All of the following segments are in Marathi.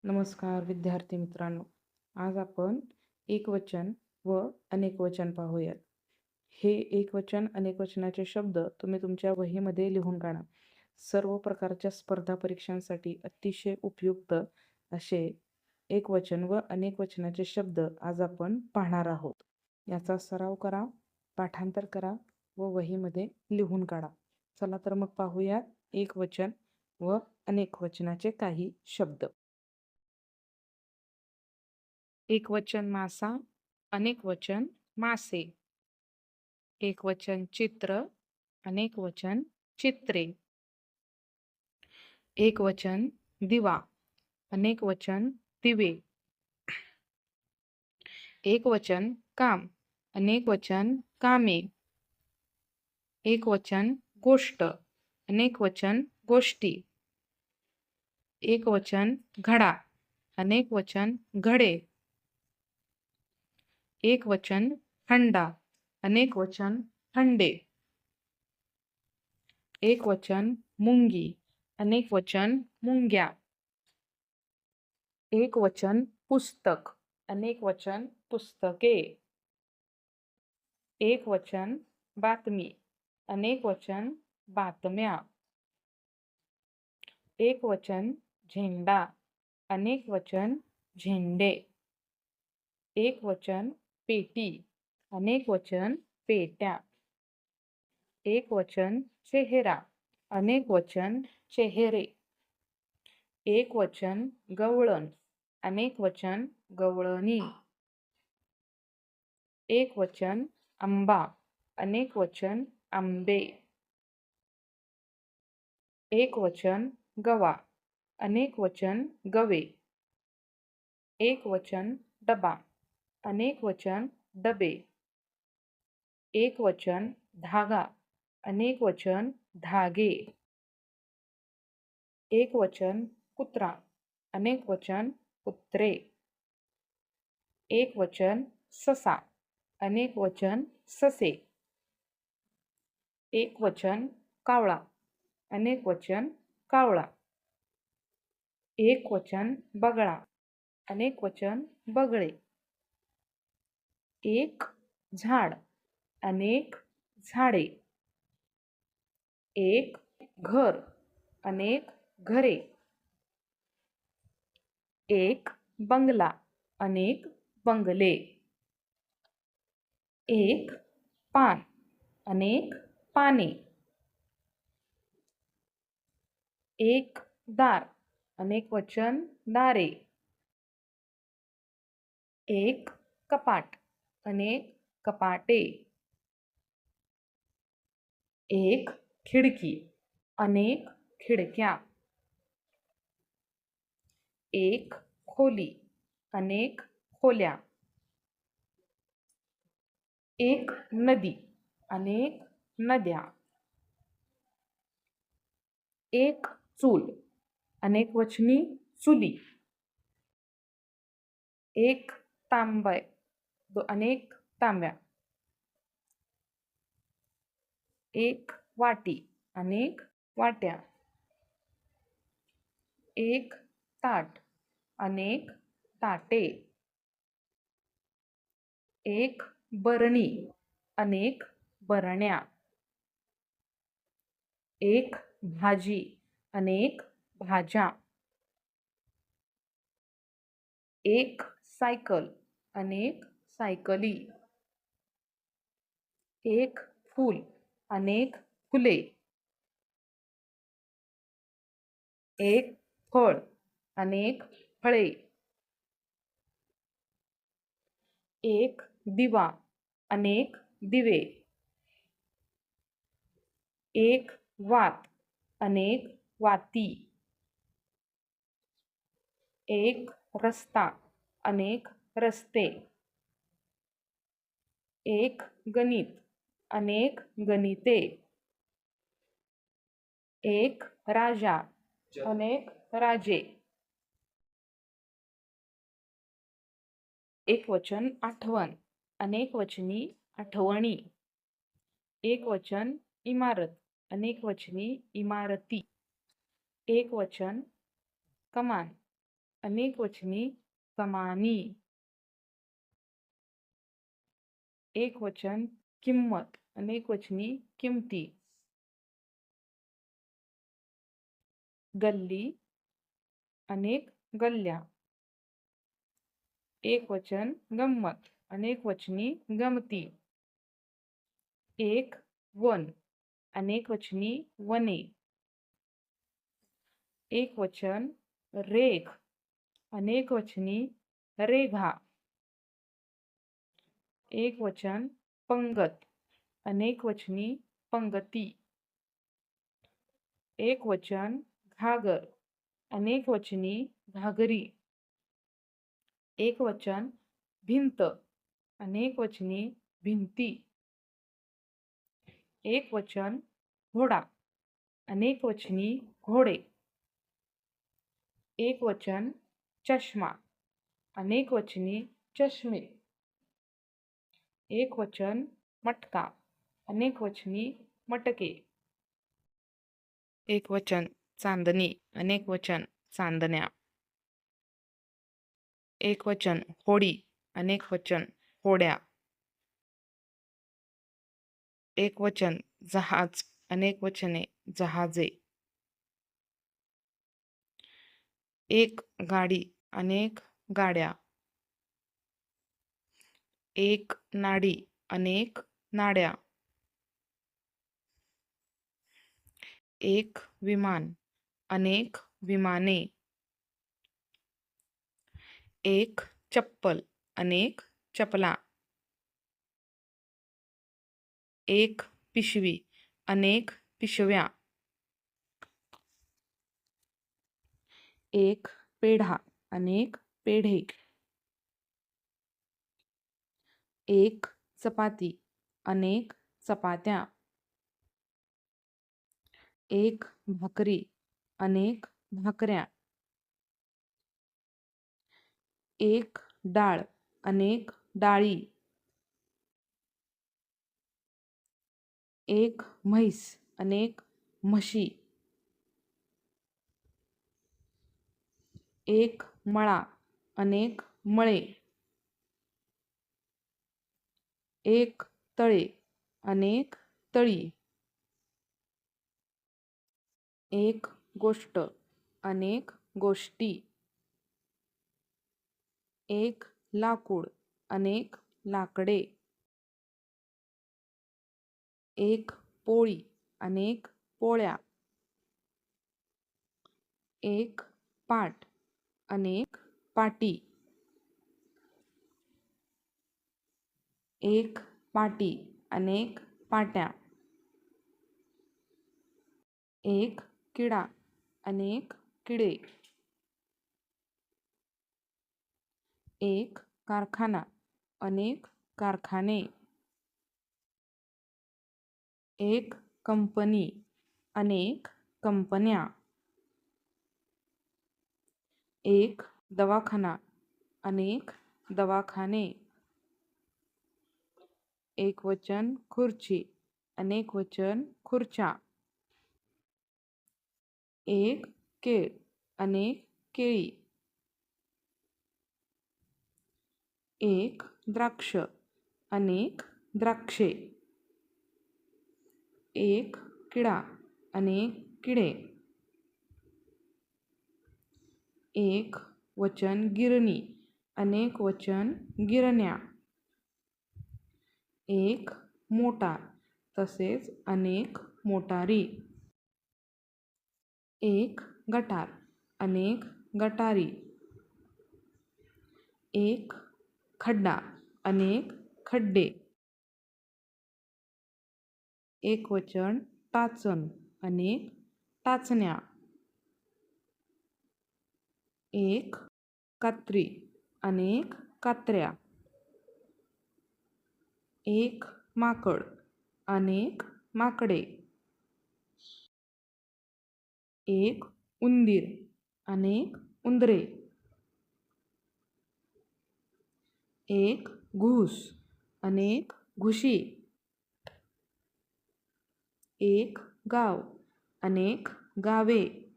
नमस्कार विद्यार्थी मित्रांनो. आज आपण एकवचन व अनेकवचन पाहूयात. हे एकवचन अनेकवचनाचे शब्द तुम्ही तुमच्या वहीमध्ये लिहून काढा. सर्व प्रकारच्या स्पर्धा परीक्षांसाठी अतिशय उपयुक्त असे एकवचन व अनेकवचनाचे शब्द आज आपण पाहणार आहोत. याचा सराव करा, पाठांतर करा व वहीमध्ये लिहून काढा. चला तर मग पाहूया एकवचन व अनेकवचनाचे काही शब्द. एकवचन मासा, अनेकवचन मासे. एकवचन चित्र, अनेकवचन चित्रे. एकवचन दिवा, अनेकवचन दिवे. एकवचन काम, अनेकवचन कामे. एकवचन गोष्ट, अनेकवचन गोष्टी. एकवचन घडा, अनेकवचन घडे. एकवचन हंडा, अनेकवचन हंडे. एकवचन मुंगी, अनेकवचन मुंग्या. एकवचन पुस्तक, अनेकवचन पुस्तके. एकवचन बातमी, अनेकवचन बातम्या. एकवचन झेंडा, अनेकवचन झेंडे. एकवचन पेटी, अनेकवचन पेट्या. एकवचन चेहरा, अनेकवचन चेहरे. एकवचन गवळण, अनेकवचन गवळणी. एकवचन आंबा, अनेकवचन आंबे. एकवचन गवा, अनेकवचन गवे. एकवचन डबा, अनेकवचन डबे. एकवचन धागा, अनेकवचन धागे. एकवचन कुत्रा, अनेकवचन कुत्रे. एकवचन ससा, अनेकवचन ससे. एकवचन कावळा, अनेकवचन कावळा. एकवचन बगळा, अनेकवचन बगळे. एक झाड, अनेक झाडे. एक घर, अनेक घरे. एक बंगला, अनेक बंगले. एक पान, अनेक पाने. एक दार, अनेकवचन दारे. एक कपाट, अनेक कपाटे. एक खिडकी, अनेक खिडक्या. एक खोली, अनेक खोल्या. एक नदी, अनेक नद्या. एक चूल, अनेकवचनी चुली. एक तांब्या, अनेक तांब्या. एक वाटी, अनेक वाट्या. एक ताट, अनेक ताटे. एक बरणी, अनेक बरण्या. एक भाजी, अनेक भाज्या. एक सायकल, अनेक सायकली. एक फूल, अनेक फुले. एक फळ, अनेक फळे. एक दिवा, अनेक दिवे. एक वात, अनेक वाती. एक रस्ता, अनेक रस्ते. एक गणित, अनेक गणिते. एक राजा, अनेक राजे. एकवचन आठवण, अनेकवचनी आठवणी. एकवचन इमारत, अनेकवचनी इमारती. एकवचन कमान, अनेकवचनी समानी. एकवचन किंमत, अनेकवचनी किमती. गल्ली, अनेक गल्ल्या. एकवचन गंमत, अनेकवचनी गमती. एक वन, अनेकवचनी वने. एकवचन रेख, अनेकवचनी रेघा. एकवचन पंगत, अनेकवचनी पंगती. एकवचन घागर, अनेकवचनी घागरी. एकवचन भिंत, अनेकवचनी भिंती. एकवचन घोडा, अनेकवचनी घोडे. एकवचन चष्मा, अनेकवचनी चष्मे. एकवचन मटका, अनेकवचनी मटके. एकवचन चांदणी, अनेकवचन चांदण्या. एकवचन होडी, अनेकवचन होड्या. एकवचन जहाज, अनेकवचने जहाजे. एक गाडी, अनेक गाड्या. एक नाडी, अनेक नाड्या. एक विमान, अनेक विमाने. एक चप्पल, अनेक चपला. एक पिशवी, अनेक पिशव्या. एक पेढा, अनेक पेढे. एक चपाती, अनेक चपात्या. एक भाकरी, अनेक भाकऱ्या. एक डाळ, अनेक डाळी. एक म्हैस, अनेक म्हशी. एक मळा, अनेक मळे. एक तळे, अनेक तळी. एक गोष्ट, अनेक गोष्टी. एक लाकूड, अनेक लाकडे. एक पोळी, अनेक पोळ्या. एक पाट, अनेक पाटी. एक पाटी, अनेक पाट्या. एक किडा, अनेक किडे. एक कारखाना, अनेक कारखाने. एक कंपनी, अनेक कंपन्या. एक दवाखाना, अनेक दवाखाने. एकवचन खुर्ची, अनेकवचन खुर्च्या. एक केळ, अनेक केळी. एक द्राक्ष, अनेक द्राक्षे. एक किडा, अनेक किडे. एक वचन गिरणी, अनेक वचन गिरण्या. एक मोटार, तसेच अनेक मोटारी. एक गटार, अनेक गटारी. एक खड्डा, अनेक खड्डे. एकवचन टाचण, अनेक टाचण्या. एक कात्री, अनेक कात्र्या. एक माकड, अनेक माकडे. एक उंदीर, अनेक उंदरे. एक घूस, अनेक घुशी. एक गाव, अनेक गावे.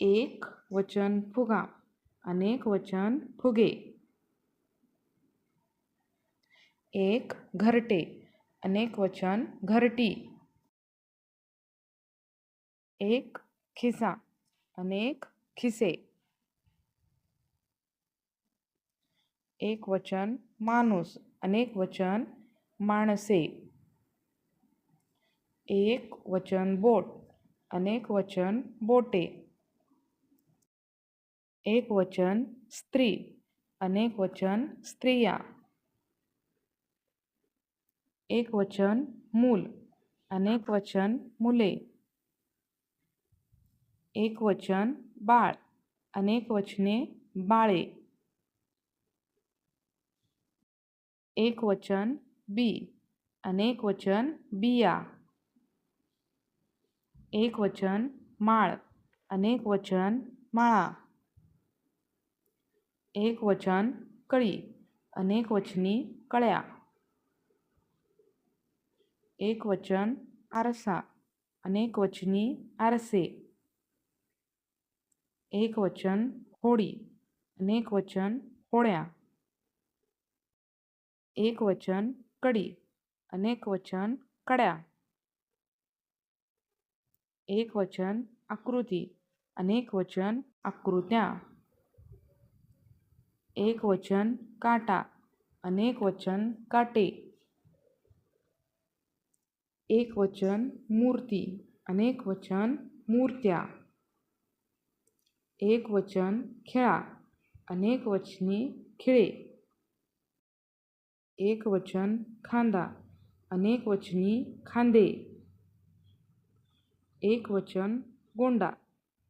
एक वचन फुगा, अनेक वचन फुगे. एक घरटे, अनेक वचन घरटी. एक खिसा, अनेक खिसे. एक वचन माणूस, अनेक वचन माणसे. एक वचन बोट, अनेक वचन बोटे. एक वचन स्त्री, अनेक वचन स्त्रिया. एक वचन मूल, अनेक वचन मुले. एक वचन बाळ, अनेक वचने बाळे. एक वचन बी, अनेक वचन बिया. एक वचन माळ, अनेक वचन माळा. एक वचन कळी, अनेक वचनी कळ्या. एक वचन आरसा, अनेक वचनी आरसे. एक वचन होडी, अनेक वचन होड्या. एक वचन कडी, अनेक वचन कड्या. एक वचन आकृती, अनेक वचन आकृत्या. एक वचन काटा, अनेक वचन काटे. एक वचन मूर्ती, अनेक वचन मूर्त्या. एक वचन खेळा, अनेक वचनी खिळे. एक वचन खांदा, अनेक वचनी खांदे. एक वचन गोंडा,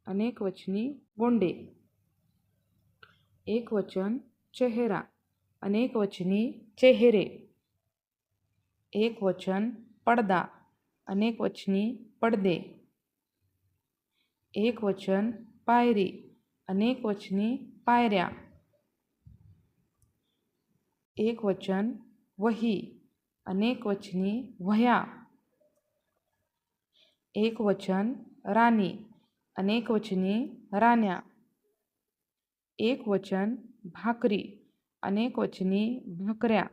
अनेक वचनी गोंडे. एक वचन चेहरा, अनेक वचनी चेहरे. एक वचन पडदा, अनेक वचनी पडदे. एक वचन पायरी, अनेक वचनी पायऱ्या. एक वचन वही, अनेक वचनी वह्या. एक वचन राणी, अनेक वचनी राण्या. एक वचन भाकरी, अनेक वचनी भाकऱ्या.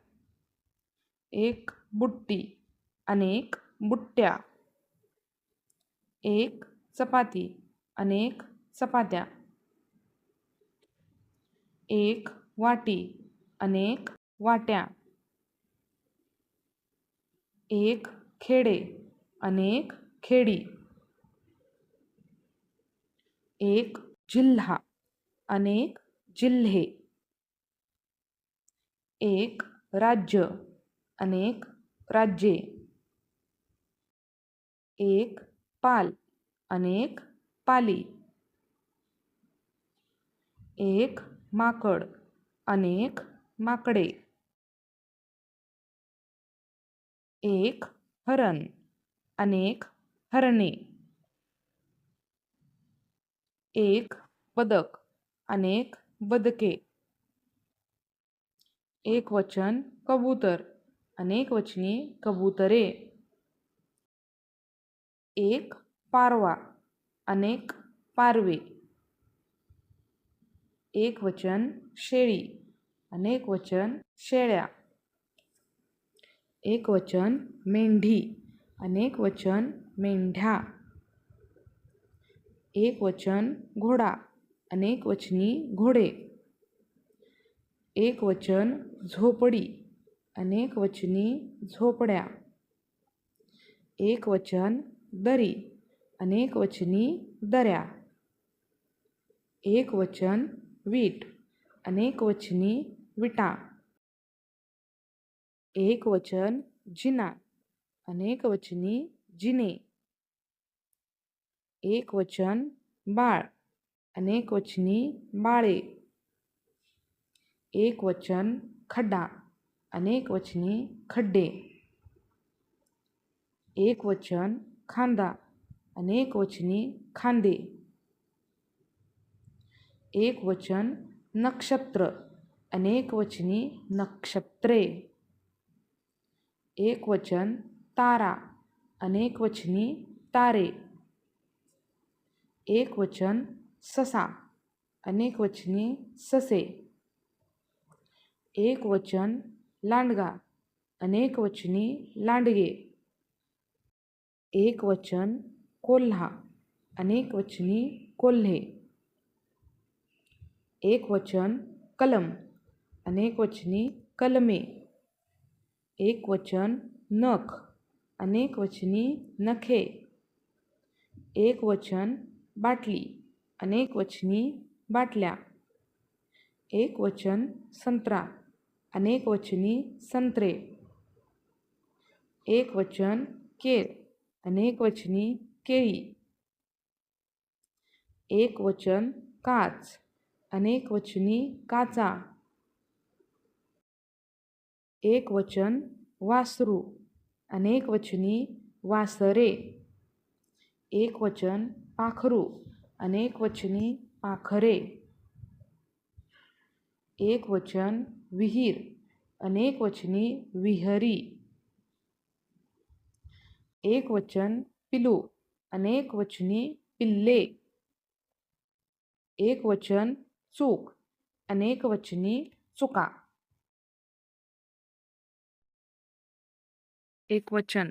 एक बुट्टी, अनेक बुट्ट्या. एक चपाती, अनेक चपात्या. एक वाटी, अनेक वाट्या. एक खेडे, अनेक खेडी. एक जिल्हा, अनेक जिल्हे. एक राज्य, अनेक राज्ये. एक पाल, अनेक पाली. एक माकड, अनेक माकडे. एक हरण, अनेक हरणे. एक बदक, अनेक बदके. एक वचन कबूतर, अनेक वचनी कबूतरे. एक पारवा, अनेक पारवे. एक वचन शेळी, अनेक वचन शेळ्या. एक वचन मेंढी, अनेक वचन मेंढ्या. एक वचन घोडा, अनेक वचनी घोडे. एक वचन झोपडी, अनेक वचनी झोपड्या. एक वचन दरी, अनेक वचनी दऱ्या. एक वचन वीट, अनेक वचनी विटा. एक वचन जिना, अनेक वचनी जिने. एक वचन बाळ, अनेक वचनी बाळे. एक वचन खड्डा, अनेक वचनी खड्डे. एक वचन खांदा, अनेक वचनी खांदे. एक वचन नक्षत्र, अनेक वचनी नक्षत्रे. एक वचन तारा, अनेक वचनी तारे. एक वचन ससा, अनेकवचनी ससे. एकवचन लांडगा, अनेकवचनी लांडगे. एकवचन कोल्हा, अनेकवचनी कोल्हे. एकवचन कलम, अनेकवचनी कलमे. एकवचन नख, अनेकवचनी नखे. एकवचन बाटली, अनेकवचनी बाटल्या. एकवचन संत्रा, अनेकवचनी संत्रे. एकवचन केळ, अनेकवचनी केळी. एकवचन काच, अनेकवचनी काचा. एकवचन वासरू, अनेकवचनी वासरे. एकवचन पाखरू, अनेकवचनी पाखरे. एकवचन विहीर, अनेकवचनी विहरी. एकवचन पिलू, अनेकवचनी पिल्ले. एकवचन चूक, अनेकवचनी चुका. एकवचन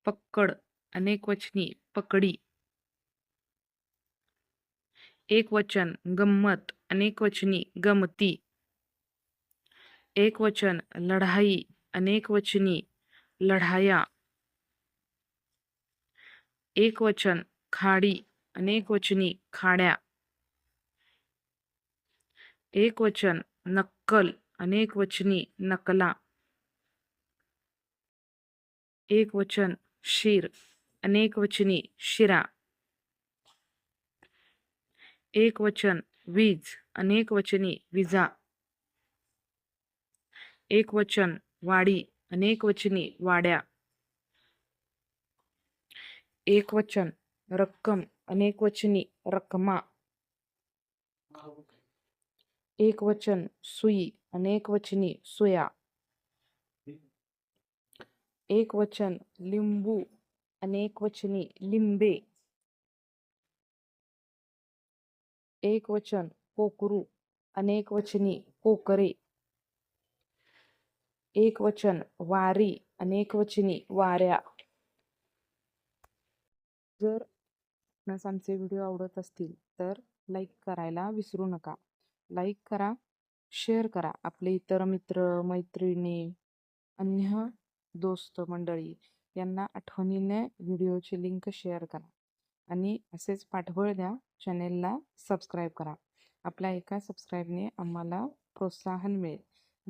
पक्कड, अनेकवचनी पकडी. एकवचन गंमत, अनेकवचनी गमती. एकवचन लढाई, अनेकवचनी लढाया. एकवचन खाडी, अनेकवचनी खाड्या. एकवचन नक्कल, अनेकवचनी नकला. एकवचन शीर, अनेकवचनी शिरा. एकवचन वीज, अनेकवचनी विजा. एकवचन वाडी, अनेकवचनी वाड्या. एकवचन रक्कम, अनेकवचनी रकमा. एकवचन सुई, अनेकवचनी सुया. एकवचन लिंबू, अनेकवचनी लिंबे. एकवचन पोकरू, अनेकवचनी पोकरे. एकवचन वारी, अनेकवचनी वाऱ्या. जर आपणास आमचे व्हिडिओ आवडत असतील तर लाईक करायला विसरू नका. लाईक करा, शेअर करा. आपले इतर मित्र मैत्रिणी, अन्य दोस्त मंडळी यांना आठवणीने व्हिडिओची लिंक शेअर करा आणि असेच पाठबळ द्या. चॅनेलला सबस्क्राईब करा. आपल्या एका सबस्क्राईबने आम्हाला प्रोत्साहन मिळेल.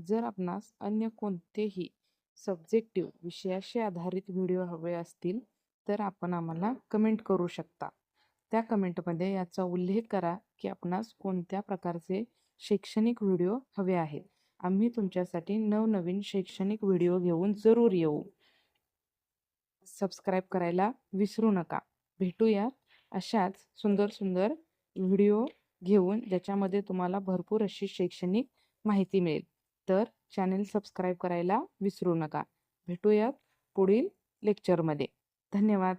जर आपणास अन्य कोणतेही सब्जेक्टिव्ह विषयाशी आधारित व्हिडिओ हवे असतील तर आपण आम्हाला कमेंट करू शकता. त्या कमेंटमध्ये याचा उल्लेख करा की आपणास कोणत्या प्रकारचे शैक्षणिक व्हिडिओ हवे आहेत. आम्ही तुमच्यासाठी नवनवीन शैक्षणिक व्हिडिओ घेऊन जरूर येऊ. सबस्क्राईब करायला विसरू नका. भेटूया अशाच सुंदर सुंदर व्हिडिओ घेऊन ज्याच्यामध्ये तुम्हाला भरपूर अशी शैक्षणिक माहिती मिळेल. तर चॅनेल सबस्क्राईब करायला विसरू नका. भेटूयात पुढील लेक्चरमध्ये. धन्यवाद.